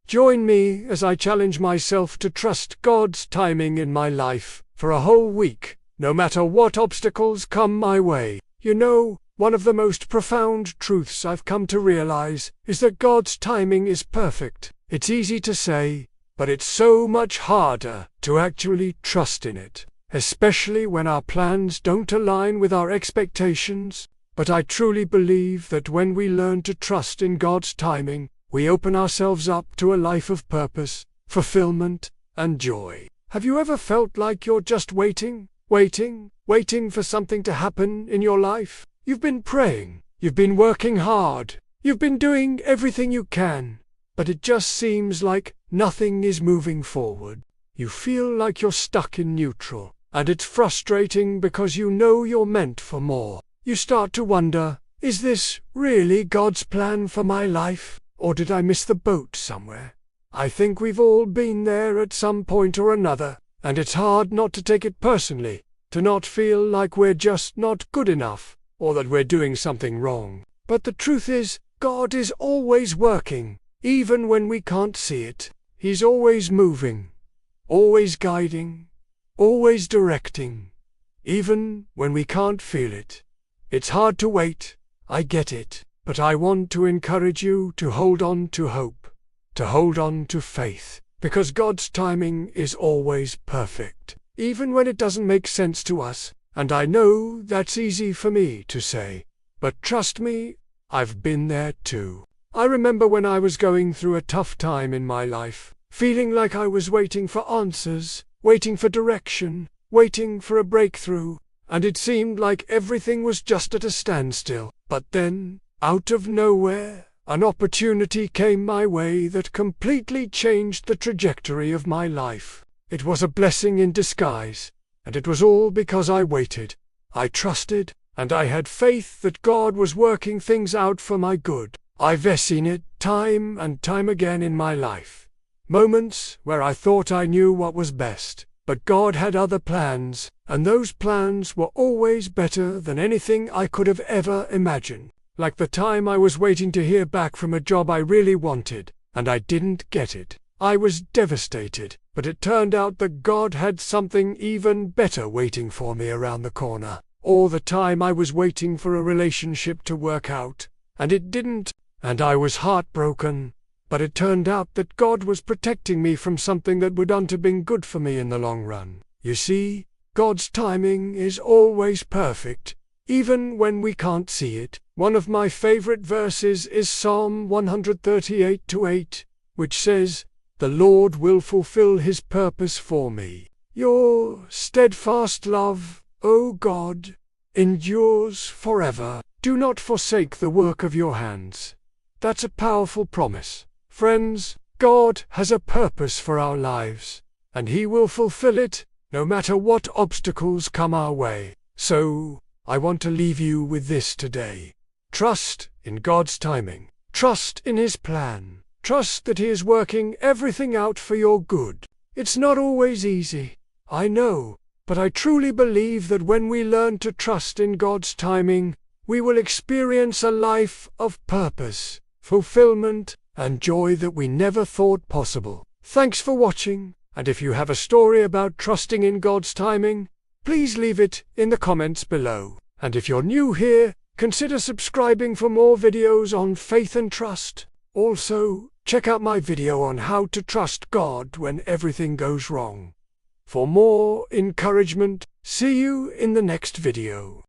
Join me as I challenge myself to trust God's timing in my life for a whole week, no matter what obstacles come my way. You know, one of the most profound truths I've come to realize is that God's timing is perfect. It's easy to say, but it's so much harder to actually trust in it, especially when our plans don't align with our expectations. But I truly believe that when we learn to trust in God's timing, we open ourselves up to a life of purpose, fulfillment, and joy. Have you ever felt like you're just waiting for something to happen in your life? You've been praying, you've been working hard, you've been doing everything you can, but it just seems like nothing is moving forward. You feel like you're stuck in neutral, and it's frustrating because you know you're meant for more. You start to wonder, is this really God's plan for my life, or did I miss the boat somewhere? I think we've all been there at some point or another, and it's hard not to take it personally, to not feel like we're just not good enough, or that we're doing something wrong. But the truth is, God is always working, even when we can't see it. He's always moving, always guiding, always directing, even when we can't feel it. It's hard to wait, I get it, but I want to encourage you to hold on to hope, to hold on to faith, because God's timing is always perfect, even when it doesn't make sense to us. And I know that's easy for me to say, but trust me, I've been there too. I remember when I was going through a tough time in my life, feeling like I was waiting for answers, waiting for direction, waiting for a breakthrough, and it seemed like everything was just at a standstill. But then, out of nowhere, an opportunity came my way that completely changed the trajectory of my life. It was a blessing in disguise, and it was all because I waited, I trusted, and I had faith that God was working things out for my good. I've seen it time and time again in my life. Moments where I thought I knew what was best, but God had other plans, and those plans were always better than anything I could have ever imagined. Like the time I was waiting to hear back from a job I really wanted, and I didn't get it. I was devastated, but it turned out that God had something even better waiting for me around the corner. Or the time I was waiting for a relationship to work out, and it didn't, and I was heartbroken. But it turned out that God was protecting me from something that would have been good for me in the long run. You see, God's timing is always perfect, even when we can't see it. One of my favorite verses is Psalm 138:8, which says, "The Lord will fulfill his purpose for me. Your steadfast love, O God, endures forever. Do not forsake the work of your hands." That's a powerful promise. Friends, God has a purpose for our lives, and He will fulfill it, no matter what obstacles come our way. So, I want to leave you with this today. Trust in God's timing. Trust in His plan. Trust that He is working everything out for your good. It's not always easy, I know, but I truly believe that when we learn to trust in God's timing, we will experience a life of purpose, fulfillment, and joy that we never thought possible. Thanks for watching, and if you have a story about trusting in God's timing, please leave it in the comments below. And if you're new here, consider subscribing for more videos on faith and trust. Also, check out my video on how to trust God when everything goes wrong. For more encouragement, see you in the next video.